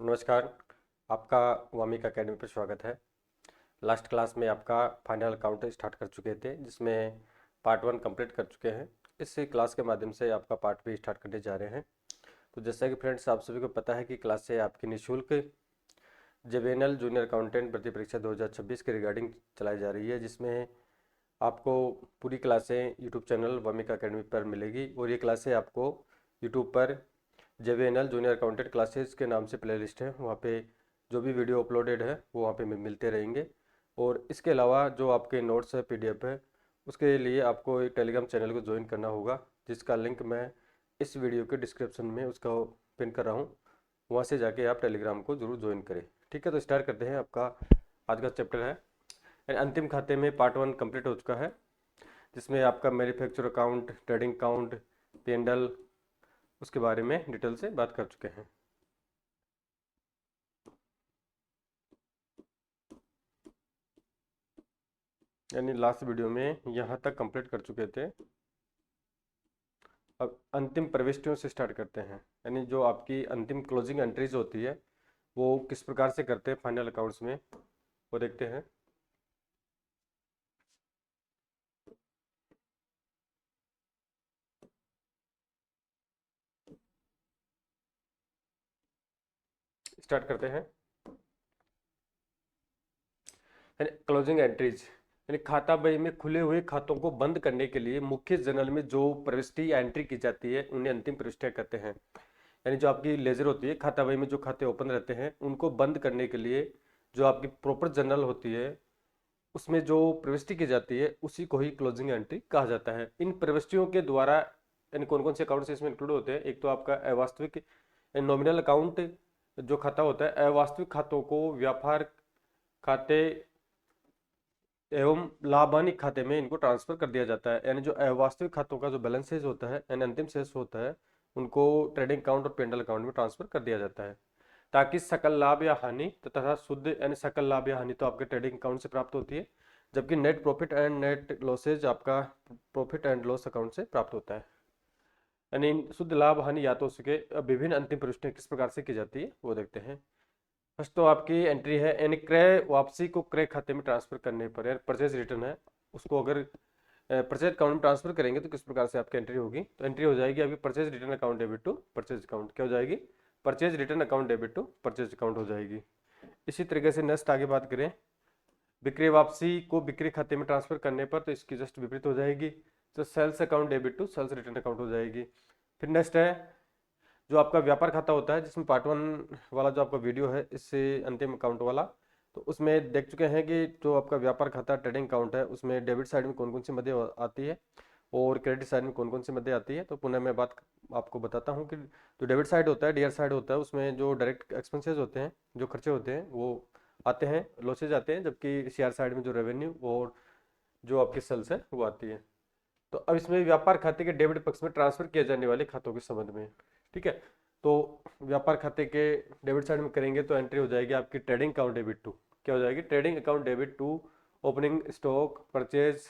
नमस्कार। आपका वामिका अकेडमी पर स्वागत है। लास्ट क्लास में आपका फाइनल अकाउंट स्टार्ट कर चुके थे, जिसमें पार्ट 1 कंप्लीट कर चुके हैं। इस क्लास के माध्यम से आपका पार्ट भी स्टार्ट करने जा रहे हैं। तो जैसा कि फ्रेंड्स, आप सभी को पता है कि क्लास से आपकी निःशुल्क जेवेनल जूनियर अकाउंटेंट भर्ती परीक्षा 2026 के रिगार्डिंग चलाई जा रही है, जिसमें आपको पूरी क्लासें यूट्यूब चैनल वामिका अकेडमी पर मिलेगी। और ये क्लासें आपको यूट्यूब पर जेवीएनएल जूनियर अकाउंटेंट क्लासेस के नाम से प्लेलिस्ट है, वहाँ पे जो भी वीडियो अपलोडेड है वो वहाँ पे मिलते रहेंगे। और इसके अलावा जो आपके नोट्स है, पीडीएफ है, उसके लिए आपको एक टेलीग्राम चैनल को ज्वाइन करना होगा, जिसका लिंक मैं इस वीडियो के डिस्क्रिप्शन में उसका पिन कर रहा हूँ। वहाँ से जाके आप टेलीग्राम को जरूर ज्वाइन करें। ठीक है, तो स्टार्ट करते हैं। आपका आज का चैप्टर है अंतिम खाते में। पार्ट 1 कंप्लीट हो चुका है, जिसमें आपका manufacture account, trading account, P and L, उसके बारे में डिटेल से बात कर चुके हैं। यानी लास्ट वीडियो में यहाँ तक कंप्लीट कर चुके थे। अब अंतिम प्रविष्टियों से स्टार्ट करते हैं। यानी जो आपकी अंतिम क्लोजिंग एंट्रीज होती है वो किस प्रकार से करते हैं फाइनल अकाउंट्स में, वो देखते हैं। स्टार्ट करते हैं। यानी क्लोजिंग एंट्रीज, यानी खाता बही में खुले हुए खातों को बंद करने के लिए मुख्य जर्नल में जो प्रविष्टि या एंट्री की जाती है उन्हें अंतिम प्रविष्टियां कहते हैं। यानी जो आपकी लेजर होती है, खाता बही में जो खाते ओपन रहते हैं उनको बंद करने के लिए जो आपकी प्रॉपर जर्नल होती है उसमें जो प्रविष्टि की जाती है उसी को ही क्लोजिंग एंट्री कहा जाता है। इन प्रविष्टियों के द्वारा यानी कौन कौन से अकाउंट्स इसमें इंक्लूड होते हैं? एक तो आपका अवास्तविक नॉमिनल अकाउंट जो खाता होता है, अवास्तविक खातों को व्यापार खाते एवं लाभ हानि खाते में इनको ट्रांसफर कर दिया जाता है। यानी जो अवास्तविक खातों का जो बैलेंस शेष होता है यानी अंतिम शेष होता है, उनको ट्रेडिंग अकाउंट और पेंडल अकाउंट में ट्रांसफर कर दिया जाता है, ताकि सकल लाभ या हानि तथा शुद्ध यानी सकल लाभ या हानि तो आपके ट्रेडिंग अकाउंट से प्राप्त होती है, जबकि net profit and net losses आपका प्रॉफिट एंड लॉस अकाउंट से प्राप्त होता है। यानी शुद्ध लाभ हानि या तो उसके विभिन्न अंतिम प्रविष्टियां किस प्रकार से की जाती है वो देखते हैं। फर्स्ट तो आपकी एंट्री है यानी क्रय वापसी को क्रय खाते में ट्रांसफर करने पर, यार परचेज रिटर्न है, उसको अगर परचेज अकाउंट में ट्रांसफर करेंगे तो किस प्रकार से आपकी एंट्री होगी? तो एंट्री हो जाएगी आपकी purchase return account debit to purchase account. क्या हो जाएगी? Purchase return account debit to purchase account हो जाएगी। इसी तरीके से नेक्स्ट आगे बात करें, बिक्री वापसी को बिक्री खाते में ट्रांसफर करने पर तो इसकी जस्ट विपरीत हो जाएगी, तो sales account debit to sales return account हो जाएगी। फिर नेक्स्ट है जो आपका व्यापार खाता होता है, जिसमें पार्ट 1 वाला जो आपका वीडियो है इससे अंतिम अकाउंट वाला, तो उसमें देख चुके हैं कि जो आपका व्यापार खाता ट्रेडिंग अकाउंट है उसमें डेबिट साइड में कौन कौन सी मदें आती है और क्रेडिट साइड में कौन कौन सी मदें आती है। तो पुनः मैं बात आपको बताता हूँ कि जो डेबिट साइड होता है, डीआर साइड होता है, उसमें जो डायरेक्ट एक्सपेंसेस होते हैं, जो खर्चे होते हैं वो आते हैं, लॉसेज आते हैं, जबकि सीआर साइड में जो रेवेन्यू और जो आपकी सेल्स है वो आती है। तो अब इसमें व्यापार खाते के डेबिट पक्ष में ट्रांसफर किए जाने वाले खातों के संबंध में, ठीक है, तो व्यापार खाते के डेबिट साइड में करेंगे तो एंट्री हो जाएगी आपकी ट्रेडिंग अकाउंट डेबिट टू। क्या हो जाएगी? Trading account debit to opening stock purchase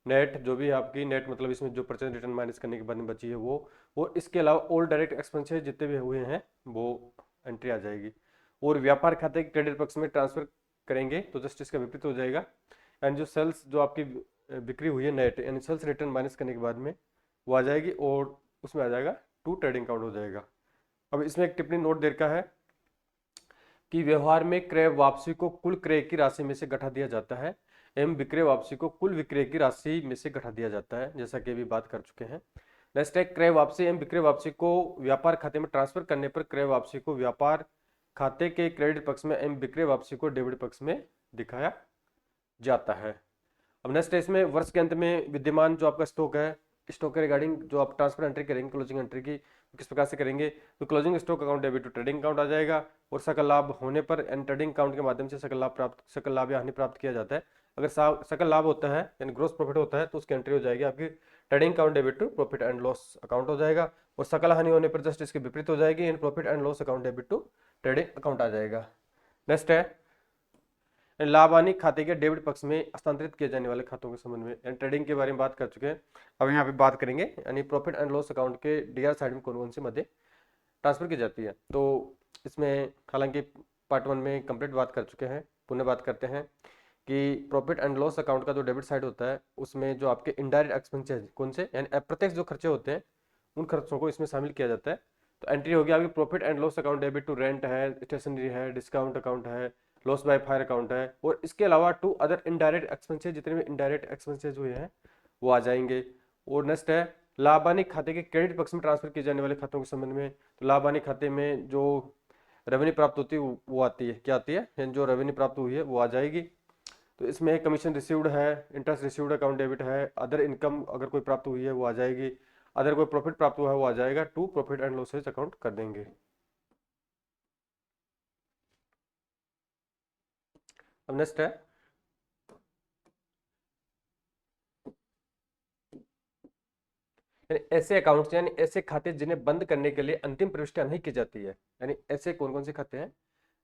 net, जो भी आपकी नेट मतलब इसमें जो परचेज रिटर्न माइनस करने के बाद में बची है वो इसके अलावा ऑल डायरेक्ट एक्सपेंसेस जितने भी हुए हैं वो एंट्री आ जाएगी। और व्यापार खाते के क्रेडिट पक्ष में ट्रांसफर करेंगे तो जस्ट इसका विपरीत हो जाएगा। एंड जो सेल्स जो आपकी बिक्री हुई है नेट यानी सेल्स रिटर्न माइनस करने के बाद में वो आ जाएगी और उसमें आ जाएगा टू ट्रेडिंग अकाउंट हो जाएगा। अब इसमें एक टिप्पणी नोट दे रखा है कि व्यवहार में क्रय वापसी को कुल क्रय की राशि में से घटा दिया जाता है एवं विक्रय वापसी को कुल विक्रय की राशि में से घटा दिया जाता है, जैसा कि अभी बात कर चुके हैं। नेक्स्ट है क्रय वापसी एवं विक्रय वापसी को व्यापार खाते में ट्रांसफर करने पर क्रय वापसी को व्यापार खाते के क्रेडिट पक्ष में एवं विक्रय वापसी को डेबिट पक्ष में दिखाया जाता है। अब नेक्स्ट है इसमें वर्ष के अंत में विद्यमान जो आपका स्टॉक है, स्टॉक के रिगार्डिंग जो आप ट्रांसफर एंट्री करेंगे क्लोजिंग एंट्री की, तो किस प्रकार से करेंगे? तो closing stock account debit to trading account आ जाएगा और सकल लाभ होने पर एंड ट्रेडिंग अकाउंट के माध्यम से सकल लाभ या हानि प्राप्त किया जाता है। अगर सकल लाभ होता है यानी ग्रोस प्रॉफिट होता है तो उसकी एंट्री हो जाएगी आपकी trading account debit to profit and loss account हो जाएगा, और सकल हानि होने पर जस्ट इसके विपरीत हो जाएगी in profit and loss account debit to trading account आ जाएगा। नेक्स्ट है लाभ हानि खाते के डेबिट पक्ष में हस्तांतरित किए जाने वाले खातों के संबंध में ट्रेडिंग के बारे में बात कर चुके हैं। अब यहाँ पे बात करेंगे यानी प्रॉफिट एंड लॉस अकाउंट के डीआर साइड में कौन कौन सी मदें ट्रांसफर की जाती है। तो इसमें हालांकि पार्ट 1 में कंप्लीट बात कर चुके हैं, पुनः बात करते हैं कि प्रॉफिट एंड लॉस अकाउंट का जो डेबिट साइड होता है उसमें जो आपके इनडायरेक्ट एक्सपेंसेस कौन से, यानी अप्रत्यक्ष जो खर्चे होते हैं उन खर्चों को इसमें शामिल किया जाता है। तो एंट्री होगी आपकी profit and loss account debit to rent है, स्टेशनरी है, डिस्काउंट अकाउंट है, लॉस बाय फायर अकाउंट है, और इसके अलावा टू अदर इनडायरेक्ट एक्सपेंसेस, जितने भी इनडायरेक्ट एक्सपेंसेस हुए हैं वो आ जाएंगे। और नेक्स्ट है लाभ हानि खाते के क्रेडिट पक्ष में ट्रांसफर किए जाने वाले खातों के संबंध में। तो लाभ हानि खाते में जो रेवेन्यू प्राप्त होती है वो आती है, क्या आती है, यानी जो रेवेन्यू प्राप्त हुई है वो आ जाएगी। तो इसमें कमीशन रिसीव्ड है, इंटरेस्ट रिसीव्ड अकाउंट डेबिट है, अदर इनकम अगर कोई प्राप्त हुई है वो आ जाएगी, अदर कोई प्रॉफिट प्राप्त हुआ है वो आ जाएगा, to profit and losses account कर देंगे। अब नेक्स्ट है यानी ऐसे अकाउंट्स, यानी ऐसे खाते जिन्हें बंद करने के लिए अंतिम प्रविष्टियां नहीं की जाती है। यानी ऐसे कौन कौन से खाते हैं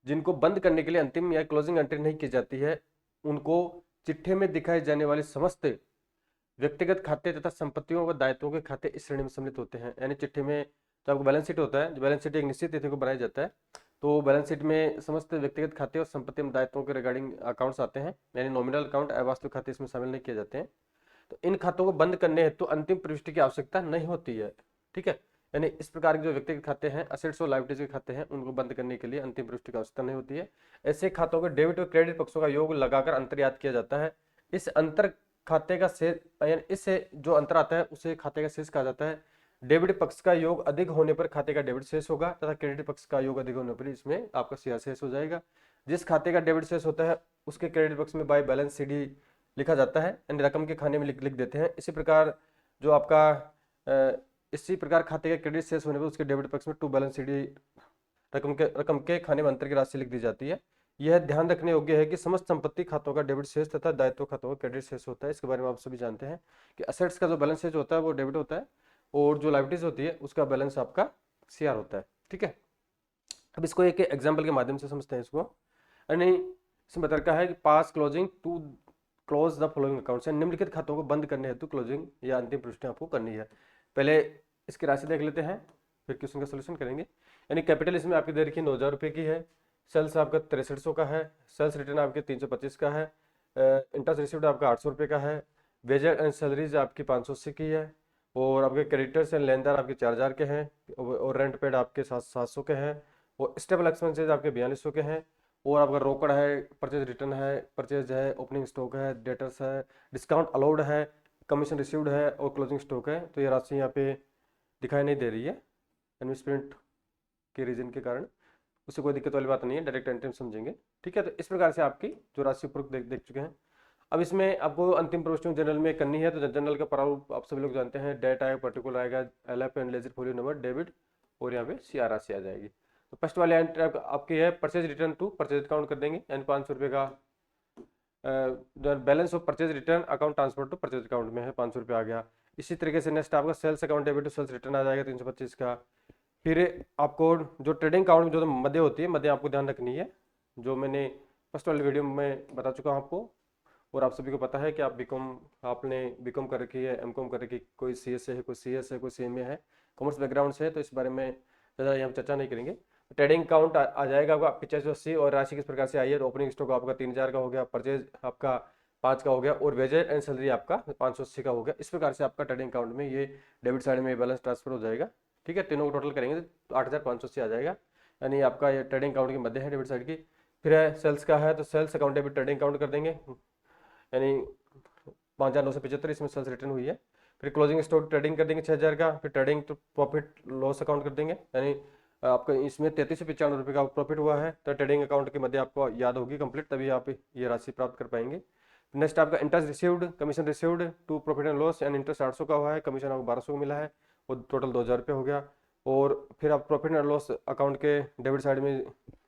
जिनको बंद करने के लिए अंतिम या क्लोजिंग एंट्री नहीं की जाती है, उनको चिट्ठे में दिखाए जाने वाले समस्त व्यक्तिगत खाते तथा संपत्तियों व दायित्वों के खाते इस श्रेणी में सम्मिलित होते हैं। यानी चिट्ठी में जो आपको बैलेंस शीट होता है, जो बैलेंस शीट एक निश्चित तिथि को बनाया जाता है, तो बैलेंस शीट में समस्त व्यक्तिगत खाते और संपत्ति एवं दायित्वों के रिगार्डिंग अकाउंट्स आते हैं, यानी नॉमिनल अकाउंट अवास्तविक खाते इसमें शामिल नहीं किए जाते हैं। तो इन खातों को बंद करने हेतु अंतिम प्रविष्टि की आवश्यकता नहीं होती है। ठीक है, यानी इस प्रकार के जो व्यक्तिगत खाते हैं, असेट्स और लायबिलिटीज के खाते हैं, उनको बंद करने के लिए अंतिम प्रविष्टि की आवश्यकता नहीं होती है। ऐसे खातों के डेबिट और क्रेडिट पक्षों का योग लगाकर अंतर्यात किया जाता है। इस अंतर खाते का शेष, यानी इससे जो अंतर आता है उसे खाते का शेष कहा जाता है। डेबिट पक्ष का योग अधिक होने पर खाते का डेबिट शेष होगा तथा क्रेडिट पक्ष का योग अधिक होने पर इसमें आपका सीआर शेष हो जाएगा। जिस खाते का डेबिट शेष होता है उसके क्रेडिट पक्ष में बाय बैलेंस सीडी लिखा जाता है, यानी रकम के खाने में लिख देते हैं। इसी प्रकार जो आपका इसी प्रकार खाते का क्रेडिट शेष होने पर उसके डेबिट पक्ष में टू बैलेंस सीडी रकम के खाने में अंतर की राशि लिख दी जाती है। यह ध्यान रखने योग्य है कि समस्त संपत्ति खातों का डेबिट शेष तथा दायित्व खातों का क्रेडिट शेष होता है। इसके बारे में आप सभी जानते हैं कि असेट्स का जो बैलेंस शेष होता है वो डेबिट होता है, और जो लायबिलिटीज होती है उसका बैलेंस आपका सीआर होता है। ठीक है, अब इसको एक एग्जाम्पल के माध्यम से समझते हैं इसको। यानी इसमें बता रखा है कि pass closing to close the following accounts, निम्नलिखित खातों को बंद करने हेतु क्लोजिंग या अंतिम प्रविष्टि आपको करनी है। पहले इसकी राशि देख लेते हैं, फिर क्वेश्चन का सोल्यूशन करेंगे। यानी कैपिटल इसमें आपकी दे रखी 9,000 रुपये की है, सेल्स आपका 6300 का है, सेल्स रिटर्न आपके 325 का है, इंटरेस्ट रिसीव्ड आपका 800 रुपये का है, वेजेस एंड सैलरीज आपकी 580 की है, और आपके क्रेडिटर्स एंड लेनदार आपके 4000 के हैं, और रेंट पेड आपके 700 के हैं, और स्टेबल एक्सपेंसेज आपके 4200 के हैं, और आपका रोकड़ है, परचेज रिटर्न है, परचेज है, ओपनिंग स्टॉक है, डेटर्स है, डिस्काउंट अलाउड है, कमीशन रिसीव्ड है, और क्लोजिंग स्टॉक है। तो ये राशि यहाँ पे दिखाई नहीं दे रही है इन्वेस्टमेंट के रीजन के कारण, उससे कोई दिक्कत वाली बात नहीं है, डायरेक्ट एंट्री में समझेंगे। ठीक है, तो इस प्रकार से आपकी जो राशि उपरोक्त देख चुके हैं। अब इसमें आपको अंतिम प्रविष्टि जनरल में करनी है, तो जनरल का प्रारूप आप सभी लोग जानते हैं, डेट आएगा, पर्टिकुलर आएगा, LF and ledger folio number, debit, और यहाँ पे सीआर राशि आ जाएगी। तो फर्स्ट वाले एंट्री आपकी है purchase return to purchase account कर देंगे, यानी 500 रुपये का balance of purchase return account transfer to purchase account में है, 500 रुपये आ गया। इसी तरीके से नेक्स्ट आपका sales account debit to sales return आ जाएगा 325 का। फिर आपको जो ट्रेडिंग अकाउंट में जो मध्य होती है, मध्य आपको ध्यान रखनी है, जो मैंने फर्स्ट वाले वीडियो में बता चुका हूँ आपको, और आप सभी को पता है कि आप आपने बीकॉम कर रखी है, एमकॉम कर रखी, कोई सीएस है, कोई सीएस है, कोई सीएमए है, कॉमर्स बैकग्राउंड से है, तो इस बारे में ज़्यादा यहाँ चर्चा नहीं करेंगे। ट्रेडिंग अकाउंट आ जाएगा आपका 8580, और राशि किस प्रकार से आई है, तो ओपनिंग स्टॉक आपका 3000 का हो गया, परचेज आपका 5 का हो गया, और वेजेस एंड सैलरी आपका 580 का हो गया। इस प्रकार से आपका ट्रेडिंग अकाउंट में ये डेबिट साइड में बैलेंस ट्रांसफर हो जाएगा। ठीक है, तीनों को टोटल करेंगे तो 8580 आ जाएगा, यानी आपका ये ट्रेडिंग अकाउंट की मध्य है डेबिट साइड की। फिर है सेल्स का है, तो sales account debit trading account कर देंगे, यानी 5975 इसमें सेल्स रिटर्न हुई है। फिर क्लोजिंग स्टॉक ट्रेडिंग कर देंगे 6000 का। फिर ट्रेडिंग तो प्रॉफिट लॉस अकाउंट कर देंगे, यानी आपका इसमें 3395 रुपये का प्रॉफिट हुआ है, तो ट्रेडिंग अकाउंट के मध्य आपको याद होगी कंप्लीट, तभी आप ये राशि प्राप्त कर पाएंगे। नेक्स्ट आपका interest received, commission received to profit and loss, यानी इंटरेस्ट 800 का हुआ है, कमीशन आपको 1200 का मिला है, और टोटल 2000 रुपये हो गया। और फिर आप प्रॉफिट एंड लॉस अकाउंट के डेबिट साइड में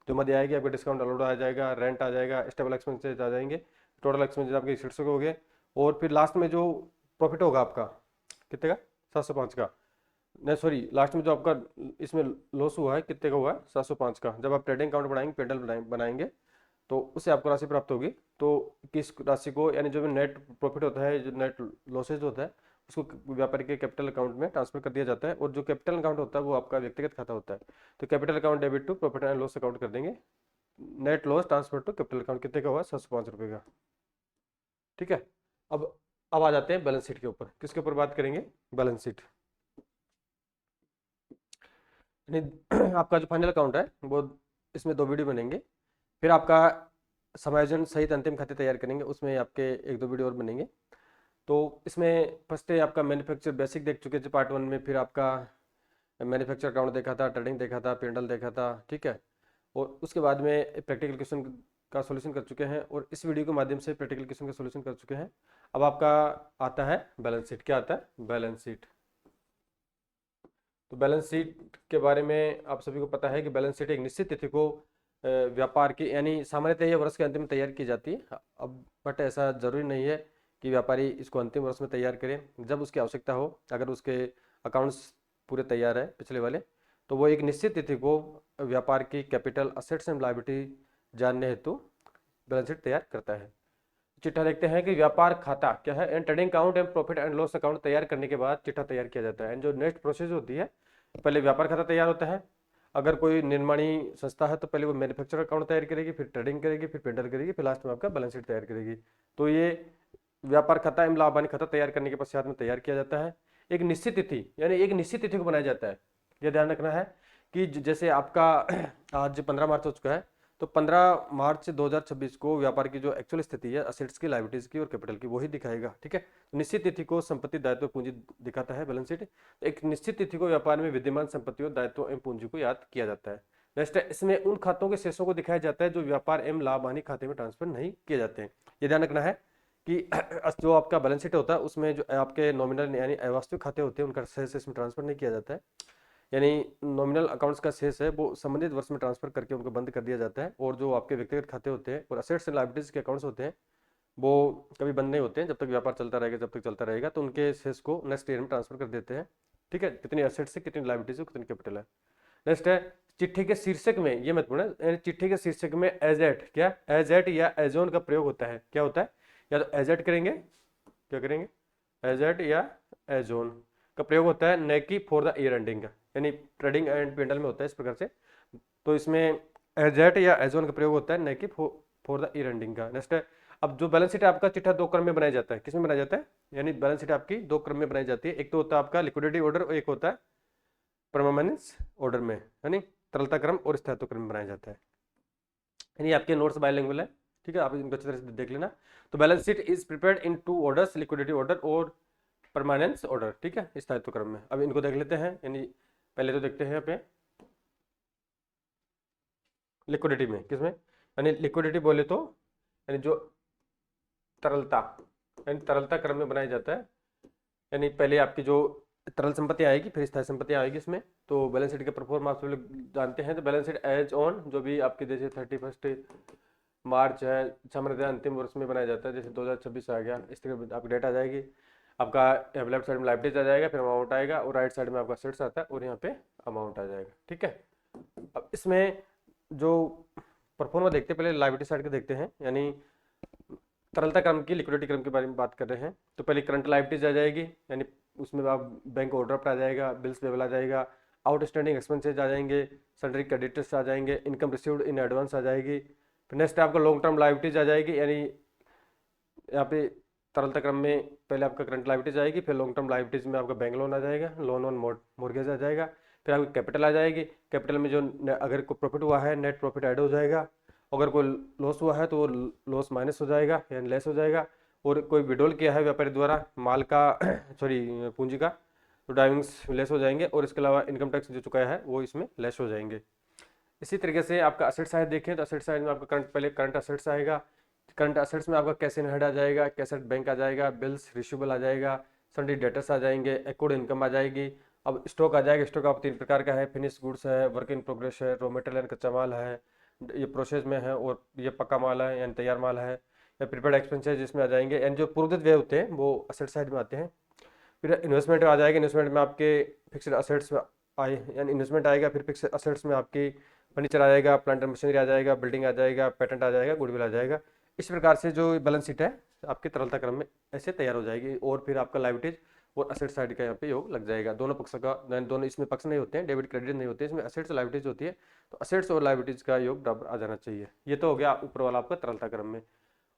जो मध्य आएगी आपका डिस्काउंट अलाउड आ जाएगा, रेंट आ जाएगा, स्टेबल एक्सपेंसेज आ जाएंगे, टोटल एक्सपेंसेज आपके 600 के हो गए। और फिर लास्ट में जो प्रॉफिट होगा आपका कितने का, 705 का, नहीं सॉरी, लास्ट में जो आपका इसमें लॉस हुआ है कितने का हुआ है, 705 का। जब आप ट्रेडिंग अकाउंट बनाएंगे, पेडल बनाएंगे, तो उससे आपको राशि प्राप्त होगी। तो किस राशि को, यानी जो भी नेट प्रॉफिट होता है, जो नेट लॉसेज होता है, उसको व्यापारी के कैपिटल अकाउंट में ट्रांसफर कर दिया जाता है। और जो कैपिटल अकाउंट होता है वो आपका व्यक्तिगत खाता होता है। तो capital account debit to profit and loss account कर देंगे। Net loss transfer to capital account कितने का हुआ? 705 का। ठीक है। अब अब आ जाते हैं बैलेंस शीट के ऊपर। किसके ऊपर बात करेंगे? Balance sheet. आपका जो फाइनल अकाउंट है वो, इसमें 2 वीडियो बनेंगे। फिर आपका समायोजन सहित अंतिम खाते तैयार करेंगे, उसमें आपके 1-2 वीडियो और बनेंगे। तो इसमें फर्स्ट है आपका मैन्युफैक्चर बेसिक देख चुके थे पार्ट 1 में। फिर आपका मैन्युफैक्चर अकाउंट देखा था, ट्रेडिंग देखा था, पेंडल देखा था। ठीक है। और उसके बाद में प्रैक्टिकल क्वेश्चन का सॉल्यूशन कर चुके हैं, और इस वीडियो के माध्यम से प्रैक्टिकल क्वेश्चन का सॉल्यूशन कर चुके हैं। अब आपका आता है बैलेंस शीट। क्या आता है? Balance sheet. तो बैलेंस शीट के बारे में आप सभी को पता है कि बैलेंस शीट एक निश्चित तिथि को व्यापार की, यानी सामान्यतः यह वर्ष के अंतिम में तैयार की जाती है। अब बट ऐसा जरूरी नहीं है कि व्यापारी इसको अंतिम वर्ष में तैयार करे। जब उसकी आवश्यकता हो, अगर उसके अकाउंट्स पूरे तैयार है पिछले वाले, तो वो एक निश्चित तिथि को व्यापार की कैपिटल, असेट्स एंड लायबिलिटी जानने हेतु बैलेंस शीट तैयार करता है। चिट्ठा देखते हैं कि व्यापार खाता क्या है? And trading account and profit and loss account तैयार करने के बाद चिट्ठा तैयार किया जाता है। एंड जो नेक्स्ट प्रोसेस होती है, पहले व्यापार खाता तैयार होता है। अगर कोई निर्माणी संस्था है तो पहले वो मैन्युफैक्चर अकाउंट तैयार करेगी, फिर ट्रेडिंग करेगी, फिर पेंडल करेगी, फिर लास्ट में आपका बैलेंस शीट तैयार करेगी। तो ये व्यापार खाता एवं लाभ हानि खाता तैयार करने के पश्चात में तैयार किया जाता है। एक निश्चित तिथि, यानी एक निश्चित तिथि को बनाया जाता है। यह ध्यान रखना है कि जैसे आपका आज 15 मार्च हो चुका है, तो 15 मार्च 2026 को व्यापार की जो एक्चुअल स्थिति है असेट्स की, लायबिलिटीज की और कैपिटल की, वही दिखाएगा। ठीक है। निश्चित तिथि को संपत्ति, दायित्व, पूंजी दिखाता है बैलेंस शीट। एक निश्चित तिथि को व्यापार में विद्यमान संपत्तियों, दायित्व एवं पूंजी को याद किया जाता है। नेक्स्ट है, इसमें उन खातों के शेषों को दिखाया जाता है जो व्यापार एवं लाभ हानि खाते में ट्रांसफर नहीं किए जाते हैं। ये ध्यान रखना है कि जो आपका बैलेंस शीट होता है उसमें जो आपके नॉमिनल यानी अवास्तविक खाते होते हैं उनका शेष इसमें ट्रांसफर नहीं किया जाता है। यानी नॉमिनल अकाउंट्स का शेष है वो संबंधित वर्ष में ट्रांसफर करके उनको बंद कर दिया जाता है। और जो आपके व्यक्तिगत खाते होते हैं और असेट्स एंड लायबिलिटीज के अकाउंट्स होते हैं वो कभी बंद नहीं होते हैं। जब तक व्यापार चलता रहेगा, जब तक चलता रहेगा, तो उनके शेष को नेक्स्ट ईयर में ट्रांसफर कर देते हैं। ठीक है। कितनी असेट्स है, कितनी लायबिलिटीज है, कितनी कैपिटल है। नेक्स्ट है चिट्ठी के शीर्षक में, ये महत्वपूर्ण है, चिट्ठी के शीर्षक में एज एट, क्या एज एट या एजोन का प्रयोग होता है। क्या होता है? या तो एज एट करेंगे, क्या करेंगे? एज एट या एजोन का प्रयोग होता है, न कि फॉर द ईयर एंडिंग का, यानी ट्रेडिंग एंड पेंडल में होता है इस प्रकार से। तो इसमें एज एट या एजोन का प्रयोग होता है, न कि फॉर द ईयर एंडिंग का। नेक्स्ट है, अब जो बैलेंस शीट है आपका चिट्ठा 2 क्रम में बनाया जाता है। किसमें बनाया जाता है? यानी बैलेंस शीट आपकी 2 क्रम में बनाई जाती है। एक तो होता है आपका लिक्विडिटी ऑर्डर और एक होता है परमानेंस ऑर्डर में, यानी तरलता क्रम और स्थायित्व क्रम में बनाया जाता है। यानी आपके नोट्स बायलिंगुअल है। ठीक है, आप इनको अच्छी तरह से देख लेना। तो balance sheet is prepared in 2 orders, liquidity order और परमानेंस ऑर्डर। ठीक है, स्थायित्व क्रम में। अब इनको देख लेते हैं। यानी पहले तो देखते हैं पे लिक्विडिटी में, किसमें? यानी लिक्विडिटी बोले तो यानी जो तरलता, यानी तरलता क्रम में बनाया जाता है। यानी पहले आपकी जो तरल संपत्ति आएगी, फिर स्थायी संपत्ति आएगी इसमें। तो बैलेंस शीट का परफॉर्म आप सभी लोग जानते हैं। तो बैलेंस शीट एज ऑन, जो भी आपकी जैसे 31 मार्च है, सामान्यतः अंतिम वर्ष में बनाया जाता है। जैसे 2026 आ गया, इस तरह आपकी डेट आ जाएगी। आपका लेफ्ट साइड में लायबिलिटीज आ जाएगा, फिर अमाउंट आएगा, और राइट साइड में आपका असेट्स आता है, और यहाँ पे अमाउंट आ जाएगा। ठीक है। अब इसमें जो परफॉर्मा देखते हैं, पहले लायबिलिटी साइड के देखते हैं। यानी तरलता क्रम की, लिक्विडिटी क्रम के बारे में बात कर रहे हैं। तो पहले करंट लायबिलिटीज आ जाएगी, यानी उसमें आप बैंक ओवरड्राफ्ट आ जाएगा, बिल्स पेबल आ जाएगा, आउटस्टैंडिंग एक्सपेंसेज आ जाएंगे, सन्ड्री क्रेडिटर्स आ जाएंगे, इनकम रिसीव्ड इन एडवांस आ जाएगी। फिर नेक्स्ट आपका लॉन्ग टर्म लायबिलिटीज आ जाएगी। यानी यहाँ पे तरलता क्रम में पहले आपका करंट लायबिलिटीज आएगी, फिर लॉन्ग टर्म लायबिलिटीज में आपका बैंक लोन आ जाएगा, लोन ऑन मॉर्गेज आ जाएगा। फिर आपकी कैपिटल आ जाएगी। कैपिटल में जो अगर कोई प्रॉफिट हुआ है, नेट प्रॉफिट ऐड हो जाएगा। अगर कोई लॉस हुआ है तो वो लॉस माइनस हो जाएगा, यानी लेस हो जाएगा। और कोई विड्रॉल किया है व्यापारी द्वारा माल का सॉरी पूंजी का, तो ड्राइविंग्स लेस हो जाएंगे। और इसके अलावा इनकम टैक्स जो चुकाया है वो इसमें लेस हो जाएंगे। इसी तरीके से आपका असेट साइड देखें तो असेट साइड में आपका करंट, पहले करंट असेट्स आएगा। करंट असेट्स में आपका कैश इन हैंड आ जाएगा, कैश एट बैंक आ जाएगा, बिल्स रिसीवेबल आ जाएगा, सन्ड्री डेटर्स आ जाएंगे, एक्रूड इनकम आ जाएगी। अब स्टॉक आ जाएगा। स्टॉक आप 3 प्रकार का है, फिनिश गुड्स है, वर्क इन प्रोग्रेस है, रॉ मटेरियल एंड कच्चा माल है, ये प्रोसेस में है, और ये पक्का माल है यानी तैयार माल है, या प्रीपेड एक्सपेंसेस जिसमें आ जाएंगे। एंड जो पूर्वोक्त व्यय होते हैं वो असेट साइड में आते हैं। फिर इन्वेस्टमेंट आ जाएगा। इन्वेस्टमेंट में आपके फिक्स्ड असेट्स में आए, यानी इन्वेस्टमेंट आएगा, फिर फिक्स्ड असेट्स में आपकी फर्नीचर आ जाएगा, प्लांट एंड मशीनरी आ जाएगा, बिल्डिंग आ जाएगा, पेटेंट आ जाएगा, गुडविल आ जाएगा। इस प्रकार से जो बैलेंस शीट है आपकी तरलता क्रम में ऐसे तैयार हो जाएगी। और फिर आपका लायबिलिटीज और असेट साइड का यहाँ पे योग लग जाएगा। दोनों पक्ष का, दोनों इसमें पक्ष नहीं होते हैं, डेबिट क्रेडिट नहीं होते हैं, इसमें असेट्स और लायबिलिटीज होती है, तो असेट्स और लायबिलिटीज का योग बराबर आ जाना चाहिए। ये तो हो गया ऊपर वाला आपका तरलता क्रम में।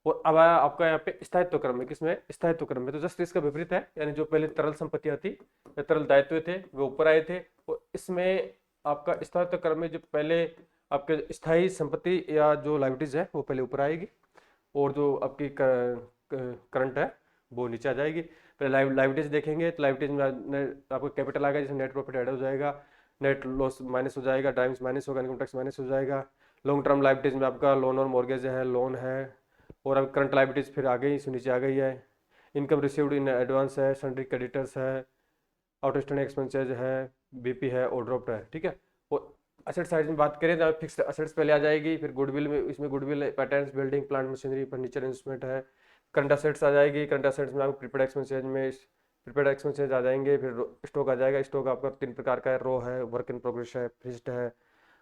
और अब आया आपका यहाँ पे स्थायित्व क्रम में। किसमें? स्थायित्व क्रम में। तो जस्ट इसका विपरीत है, यानी जो पहले तरल संपत्तियां थी या तरल दायित्व थे वो ऊपर आए थे, और इसमें आपका स्थायित्व क्रम में जो पहले आपके स्थायी संपत्ति या जो लायबिलिटीज है वो पहले ऊपर आएगी, और जो आपकी करंट है वो नीचे आ जाएगी। पहले लायबिलिटीज देखेंगे तो लायबिलिटीज में आपको कैपिटल आएगा, जिसमें नेट प्रॉफिट ऐड हो जाएगा, नेट लॉस माइनस हो जाएगा, टाइम्स माइनस होगा, इनकम टैक्स माइनस हो जाएगा। लॉन्ग टर्म लायबिलिटीज में आपका लोन और मॉर्गेज है, लोन है, और अब करंट लायबिलिटीज फिर आ गई, इससे नीचे आ गई है। इनकम रिसीव्ड इन एडवांस है, सन्ड्री क्रेडिटर्स है, आउटस्टैंडिंग एक्सपेंसेज है, बीपी है, ओवरड्राफ्ट है, ठीक है। और असेट साइड में बात करें तो फिक्स्ड असेट्स पहले आ जाएगी, फिर गुडविल में, इसमें goodwill, patterns, building, plant machinery, furniture, instrument है। करंट असेट्स आ जाएगी, करंट असेट्स में आपको प्रीपेड एक्सपेंसेज में प्रीपेड एक्सपेंसेज आ जाएंगे, फिर स्टॉक आ जाएगा। स्टॉक आपका 3 प्रकार का है, रो है, वर्क इन प्रोग्रेस है, फिक्स्ड है,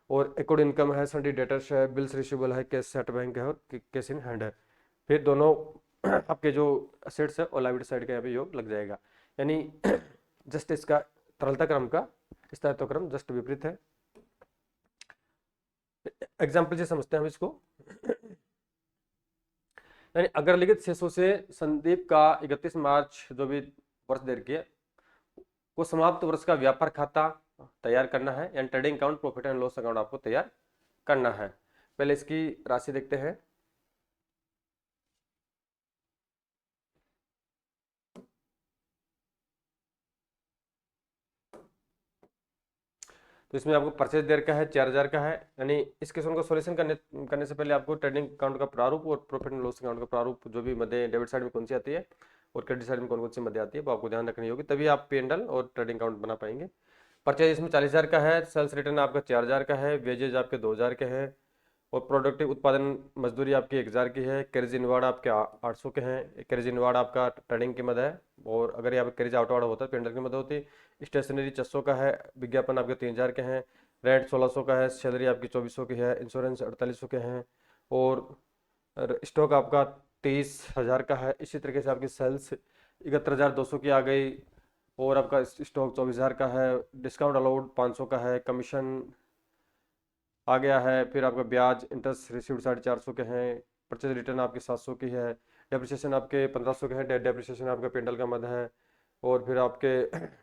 और एक्ड इनकम है, सन्ड्री डेटर्स है, बिल्स रिसीवेबल है, कैश सेट बैंक है, और कैश इन हैंड है। फिर दोनों आपके जो असेट्स है और लायबिलिटी साइड का यहाँ पे योग लग जाएगा, यानी जस्ट इसका तरलता क्रम का स्थायित्व क्रम जस्ट विपरीत है। एग्जाम्पल से समझते हैं हम इसको। यानी अगर लिखित शेषों से संदीप का 31 मार्च जो भी वर्ष दे रखी है को समाप्त वर्ष का व्यापार खाता तैयार करना है, यानी trading account, profit and loss account आपको तैयार करना है। पहले इसकी राशि देखते हैं। तो इसमें आपको परचेज देर का है 4000 का है, यानी इस क्वेश्चन को सॉल्यूशन करने से पहले आपको ट्रेडिंग अकाउंट का प्रारूप और प्रॉफिट एंड लॉस अकाउंट का प्रारूप, जो भी मध्य डेबिट साइड में कौन सी आती है और क्रेडिट साइड में कौन कौन सी मध्य आती है, वो आपको ध्यान रखनी होगी, तभी आप P&L और ट्रेडिंग अकाउंट बना पाएंगे। परचेज इसमें 40,000 का है, सेल्स रिटर्न आपका 4,000 का है, वेजेज आपके 2,000 के हैं, और प्रोडक्टिव उत्पादन मजदूरी आपकी 1,000 की है, कैरेज इनवार्ड आपके 800 के हैं। कैरेज इनवार्ड आपका ट्रेडिंग की मद है, और अगर यहाँ पे कैरेज आउटवार्ड होता है P&L की मद होती। स्टेशनरी 600 का है, विज्ञापन आपके 3,000 के हैं, रेंट 1600 का है, सैलरी आपकी 2400 की है, इंश्योरेंस 4800 के हैं, और स्टॉक आपका 23,000 का है। इसी तरीके से आपकी सेल्स 71,200 की आ गई, और आपका स्टॉक 24,000 का है, डिस्काउंट अलाउड 500 का है, कमीशन आ गया है, फिर आपका ब्याज इंटरेस्ट रिसीव्ड 450 के हैं, परचेज रिटर्न आपकी 700 की है, डेप्रिसिएशन आपके 1500 के हैं, डेप्रिसिएशन आपका P&L का मद है, और फिर आपके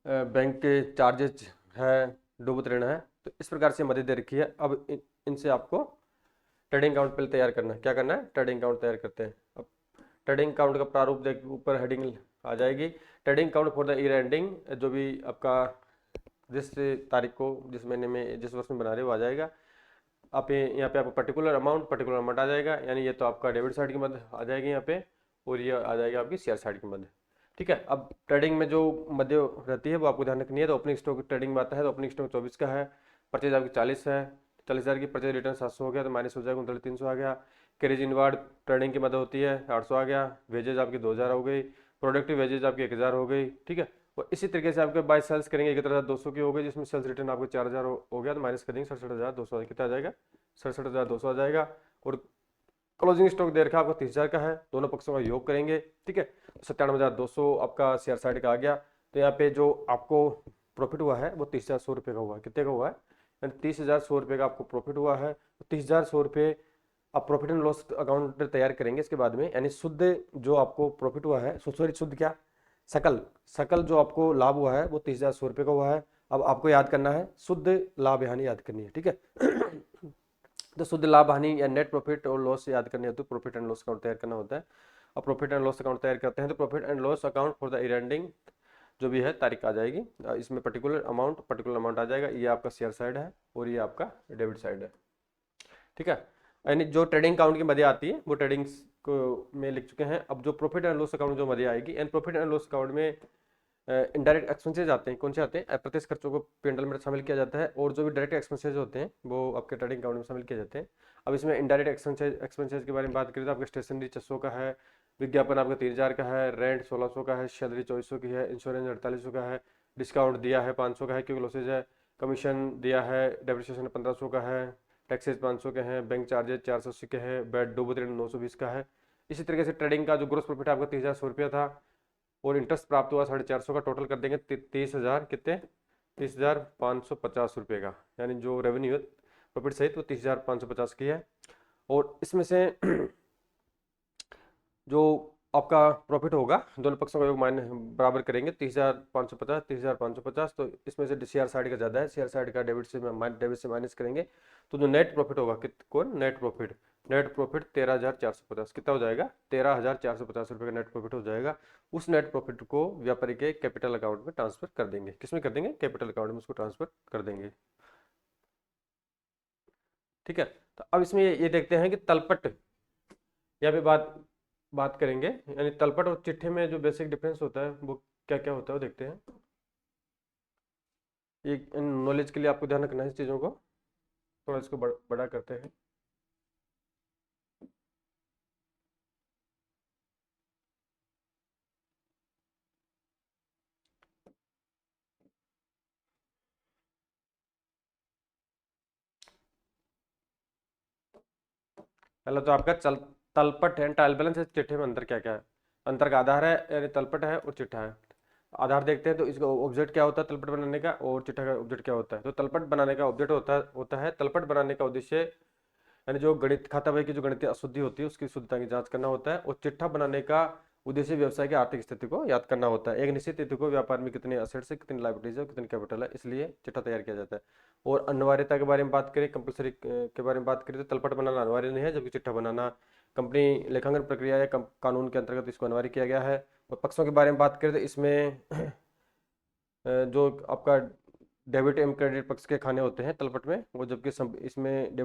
बैंक के चार्जेज है, डूबत ऋण है। तो इस प्रकार से मदद दे रखी है। अब इनसे आपको ट्रेडिंग अकाउंट पहले तैयार करना है। क्या करना है? ट्रेडिंग अकाउंट तैयार करते हैं। अब ट्रेडिंग अकाउंट का प्रारूप देख, ऊपर हेडिंग आ जाएगी, trading account for the year ending, जो भी आपका जिस तारीख को, जिस महीने में, जिस वर्ष में बना रहे हो आ जाएगा। आप यहाँ पे आपको पर्टिकुलर अमाउंट आ जाएगा, यानी ये तो आपका डेबिट साइड की मद आ जाएगी यहाँ पे, और ये आ जाएगा आपकी शेयर साइड की मद, ठीक है। अब ट्रेडिंग में जो मध्य रहती है वो आपको ध्यान रखनी है। तो ओपनिंग स्टॉक ट्रेडिंग में आता है, तो ओपनिंग स्टॉक 24 का है, परचेज आपकी 40 है, 40,000 की परचेज रिटर्न 700 हो गया, तो माइनस हो जाएगा 39,300 आ गया। कैरेज इनवार्ड ट्रेडिंग की मदद होती है, 800 आ गया, वेजेज आपकी 2,000 हो गई, प्रोडक्टिव वेजेज आपकी 1,000 हो गई, ठीक है। और इसी तरीके से आपके बाय सेल्स करेंगे 71,200 की हो गई, जिसमें सेल्स रिटर्न आपको 4,000 हो गया, तो माइनस करेंगे 67,200, कितना आ जाएगा? 67,200 आ जाएगा। और क्लोजिंग स्टॉक दे रखा है आपको 30,000 का है, दोनों पक्षों का योग करेंगे, ठीक है। 97,200 आपका शेयर साइड का आ गया। तो यहाँ पे जो आपको प्रॉफिट हुआ है वो 30,100 रुपये का हुआ है। कितने का हुआ है? यानी 30,100 रुपये का आपको प्रॉफिट हुआ है। तो 30,100 रुपये आप प्रॉफिट एंड लॉस अकाउंट तैयार करेंगे इसके बाद में, यानी शुद्ध जो आपको प्रॉफिट हुआ है, सॉरी शुद्ध क्या, सकल सकल जो आपको लाभ हुआ है वो 30,100 रुपये का हुआ है। अब आपको याद करना है शुद्ध लाभ हानि याद करनी है, ठीक है। तो शुद्ध लाभ हानि या नेट प्रॉफिट और लॉस याद करने होते, प्रॉफिट एंड लॉस अकाउंट तैयार करना होता है। अब प्रॉफिट एंड लॉस अकाउंट तैयार करते हैं, तो profit and loss account for the year ending जो भी है तारीख आ जाएगी, इसमें पर्टिकुलर अमाउंट आ जाएगा। ये आपका शेयर साइड है और ये आपका डेबिट साइड है, ठीक है। यानी जो ट्रेडिंग अकाउंट की मदद आती है वो ट्रेडिंग को में लिख चुके हैं। अब जो प्रॉफिट एंड लॉस अकाउंट जो मदद आएगी, and profit and loss account में इनडायरेक्ट एक्सपेंसेज आते हैं। कौन से आते हैं? अप्रत्यक्ष खर्चों को P&L में शामिल किया जाता है, और जो भी डायरेक्ट एक्सपेंसेज होते हैं वो आपके ट्रेडिंग अकाउंट में शामिल किए जाते हैं। अब इसमें इनडायरेक्ट एक्सपेंसेज के बारे में बात करें तो आपका स्टेशनरी 600 का है, विज्ञापन आपका 3,000 का है, रेंट 1600 का है, सैलरी 2400 की है, इंश्योरेंस 4800 का है, डिस्काउंट दिया है 500 का है क्योंकि लॉसेज है, कमीशन दिया है, डेप्रिसिएशन 1500 का है, टैक्सेज 500 के हैं, बैंक चार्जेज 480 के हैं, बैड डूबत ऋण 920 का है। इसी तरीके से ट्रेडिंग का जो ग्रोस प्रॉफिट है आपका 30,100 रुपया था, और इंटरेस्ट प्राप्त हुआ 450 का, टोटल कर देंगे 30,000 कितने, 30,550 रुपये का, यानी जो रेवेन्यू है प्रॉफिट सहित वो 30,550 की है। और इसमें से जो आपका प्रॉफिट होगा दोनों पक्षों का योग माइनस बराबर करेंगे, 30,550 30,550, तो इसमें से शेयर साइड का ज़्यादा है, शेयर साइड का डेबिट से माइनस करेंगे, तो जो नेट प्रॉफिट होगा कौन नेट प्रॉफिट 13,450 कितना हो जाएगा, 13,450 रुपये का नेट प्रॉफिट हो जाएगा। उस नेट प्रॉफिट को व्यापारी के कैपिटल अकाउंट में ट्रांसफर कर देंगे, किसमें कर देंगे, कैपिटल अकाउंट में उसको ट्रांसफर कर देंगे। ठीक है, तो अब इसमें ये देखते हैं कि तलपट, यहाँ पे बात बात करेंगे, यानी तलपट और चिट्ठे में जो बेसिक डिफरेंस होता है वो क्या क्या होता है वो देखते हैं। ये नॉलेज के लिए आपको ध्यान रखना है इस चीज़ों को, थोड़ा इसको बड़ा करते हैं। पहला तो आपका तलपट है, ट्रायल बैलेंस है, चिट्ठे में अंतर क्या क्या है। अंतर का आधार है, यानी तलपट है और चिट्ठा है। आधार देखते हैं तो इसका ऑब्जेक्ट क्या होता है तलपट बनाने का, और चिट्ठा का ऑब्जेक्ट क्या होता है। तो तलपट बनाने का ऑब्जेक्ट होता है, तलपट बनाने का उद्देश्य यानी जो गणित खाता बही की जो गणितीय अशुद्धि होती है उसकी शुद्धता की जांच करना होता है, और चिट्ठा बनाने का उद्देश्य व्यवसाय की आर्थिक स्थिति को याद करना होता है। एक निश्चित तिथि को व्यापार में कितने असेट्स है, कितनी लायबिलिटीज है, कितनी कैपिटल है, इसलिए चिट्ठा तैयार किया जाता है। और अनिवार्यता के बारे में बात करें, कंपलसरी के बारे में बात करें, तो तलपट बनाना अनिवार्य नहीं है, जबकि चिट्ठा बनाना कंपनी लेखांकन प्रक्रिया या कानून के अंतर्गत इसको अनिवार्य किया गया है। और पक्षों के बारे में बात करें तो इसमें जो आपका डेबिट एवं क्रेडिट पक्ष के खाने होते हैं तलपट में, वो जबकि इसमें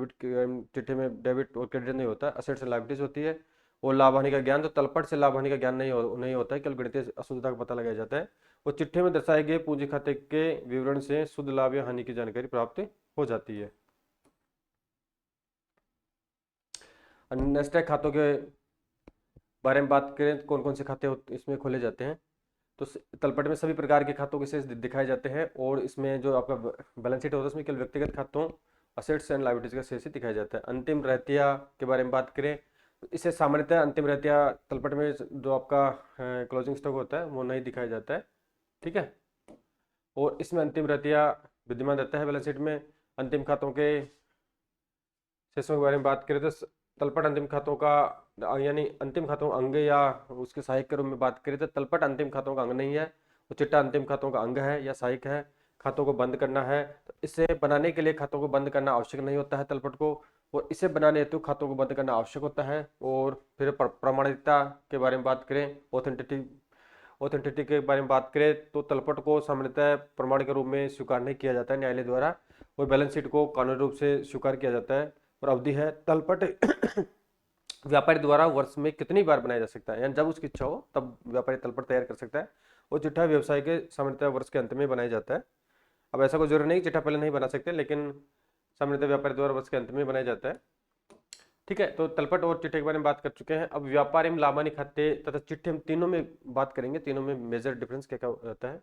चिट्ठे में डेबिट और क्रेडिट नहीं होता, असेट्स एंड लायबिलिटीज होती है। और लाभ हानि का ज्ञान, तो तलपट से लाभ हानि का ज्ञान नहीं होता है, केवल गणितीय अशुद्धता का पता लगाया जाता है। और चिट्ठे में दर्शाए गए पूंजी खाते के विवरण से शुद्ध लाभ या हानि की जानकारी प्राप्त हो जाती है। नेक्स्ट है खातों के बारे में बात करें, कौन कौन से खाते इसमें खोले जाते हैं। तो तलपट में सभी प्रकार के खातों के शेष दिखाए जाते हैं, और इसमें जो आपका बैलेंस शीट होता है उसमें केवल व्यक्तिगत खातों असेट्स एंड लायबिलिटीज का शेष ही दिखाया जाता है। अंतिम रहतिया के बारे में बात करें, तो इसे सामान्यतः अंतिम रहतिया तलपट में जो आपका क्लोजिंग स्टॉक होता है वो नहीं दिखाया जाता है। ठीक है, और इसमें अंतिम रहतिया विद्यमान रहता है बैलेंस शीट में। अंतिम खातों के शेषों के बारे में बात करें तो तलपट अंतिम खातों का यानी अंतिम खातों का अंग, या उसके सहायक के रूप में बात करें तो तलपट अंतिम खातों का अंग नहीं है, तो चिट्ठा अंतिम खातों का अंग है या सहायक है। खातों को बंद करना है तो इसे बनाने के लिए खातों को बंद करना आवश्यक नहीं होता है तलपट को, और इसे बनाने हेतु खातों को बंद करना आवश्यक होता है। और फिर प्रामाणिकता के बारे में बात करें, ऑथेंटिटी के बारे में बात करें, तो तलपट को सामान्यतः प्रमाण के रूप में स्वीकार नहीं किया जाता है न्यायालय द्वारा, और बैलेंस शीट को कानूनी रूप से स्वीकार किया जाता है। और अवधि है, तलपट व्यापारी द्वारा वर्ष में कितनी बार बनाया जा सकता है, यानी जब उसकी इच्छा हो तब व्यापारी तलपट तैयार कर सकता है। और चिट्ठा व्यवसाय के सामान्यतः वर्ष के अंत में बनाया जाता है। अब ऐसा कोई जरूरी नहीं चिट्ठा पहले नहीं बना सकते, लेकिन सामान्यतः व्यापारी द्वारा वर्ष के अंत में बनाया जाता है। ठीक है, तो तलपट और चिट्ठे के बारे में बात कर चुके हैं। अब व्यापार एवं लाभानी खाते तथा चिट्ठे हम तीनों में बात करेंगे, तीनों में मेजर डिफरेंस क्या क्या रहता है।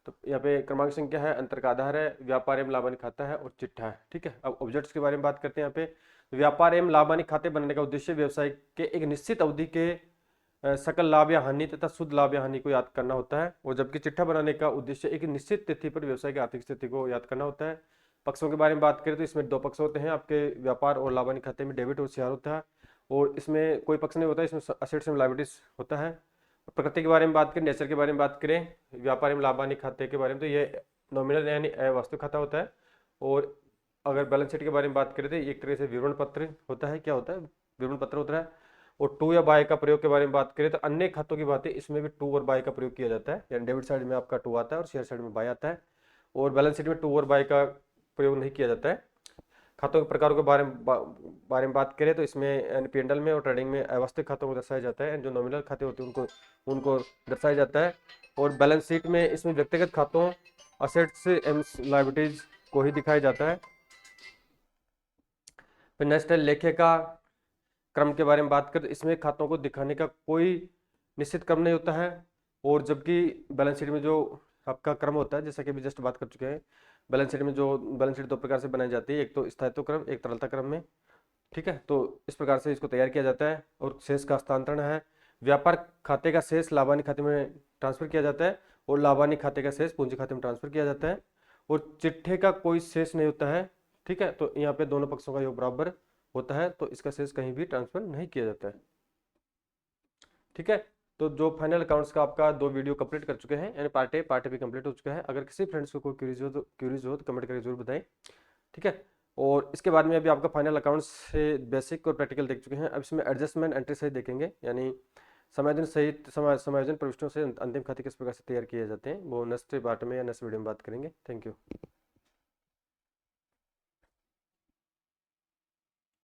तो यहाँ पे क्रमांक संख्या है, अंतर का आधार है, व्यापार एवं लाभानी खाता है और चिट्ठा है। ठीक है, अब ऑब्जेक्ट्स के बारे में बात करते हैं। यहाँ पे व्यापार एवं लाभानी खाते बनाने का उद्देश्य व्यवसाय के एक निश्चित अवधि के सकल लाभ या हानि तथा शुद्ध लाभ या हानि को याद करना होता है, और जबकि चिट्ठा बनाने का उद्देश्य एक निश्चित तिथि पर व्यवसाय की आर्थिक स्थिति को याद करना होता है। पक्षों के बारे में बात करें तो इसमें दो पक्ष होते हैं आपके व्यापार और लाभानी खाते में, डेबिट और शेयर होता है, और इसमें कोई पक्ष नहीं होता है, इसमें असेट्स एंड लायबिलिटीज होता है। प्रकृति के बारे में बात करें, नेचर के बारे में बात करें, व्यापार एवं लाभानी खाते के बारे में, तो ये नॉमिनल यानी वास्तविक खाता होता है। और अगर बैलेंस शीट के बारे में बात करें तो एक तरह से विवरण पत्र होता है। क्या होता है, विवरण पत्र होता है। और टू या बाय का प्रयोग के बारे में बात करें तो अन्य खातों की बातें इसमें भी टू और बाय का प्रयोग किया जाता है, यानी डेबिट साइड में आपका टू आता है और शेयर साइड में बाय आता है। और बैलेंस शीट में टू और बाय का प्रयोग नहीं किया जाता है। खातों के प्रकारों के बारे में बात करें तो इसमें P&L में और ट्रेडिंग में अवास्तविक खातों को दर्शाया जाता है, जो नॉमिनल खाते होते हैं उनको दर्शाया जाता है। और बैलेंस शीट में इसमें व्यक्तिगत खातों असेट्स एंड लायबिलिटीज को ही दिखाया जाता है। फिर नेक्स्ट है लेखे का क्रम के बारे में बात करें तो इसमें खातों को दिखाने का कोई निश्चित क्रम नहीं होता है, और जबकि बैलेंस शीट में जो आपका क्रम होता है, जैसा कि अभी जस्ट बात कर चुके हैं, बैलेंस शीट में जो बैलेंस शीट दो प्रकार से बनाई जाती है, एक तो स्थायित्व क्रम, एक तरलता क्रम में। ठीक है, तो इस प्रकार से इसको तैयार किया जाता है। और शेष का हस्तांतरण है, व्यापार खाते का शेष लाभानी खाते में ट्रांसफर किया जाता है और लाभानी खाते का शेष पूंजी खाते में ट्रांसफर किया जाता है। और चिट्ठे का कोई शेष नहीं होता है। ठीक है, तो यहाँ पे दोनों पक्षों का योग बराबर होता है, तो इसका शेष कहीं भी ट्रांसफर नहीं किया जाता है। ठीक है, तो जो फाइनल अकाउंट्स का आपका 2 वीडियो कंप्लीट कर चुके हैं, यानी पार्ट ए भी कंप्लीट हो चुका है। अगर किसी फ्रेंड्स को कोई क्यूरीज हो तो कमेंट करके जरूर बताएं। ठीक है, और इसके बाद में अभी आपका फाइनल अकाउंट्स से बेसिक और प्रैक्टिकल देख चुके हैं। अब इसमें एडजस्टमेंट एंट्री सहित देखेंगे, यानी समायोजन सहित समायोजन प्रविष्टियों से अंतिम खाते किस प्रकार से तैयार किए जाते हैं, वो नेक्स्ट पार्ट में या नेक्स्ट वीडियो में बात करेंगे। Thank you.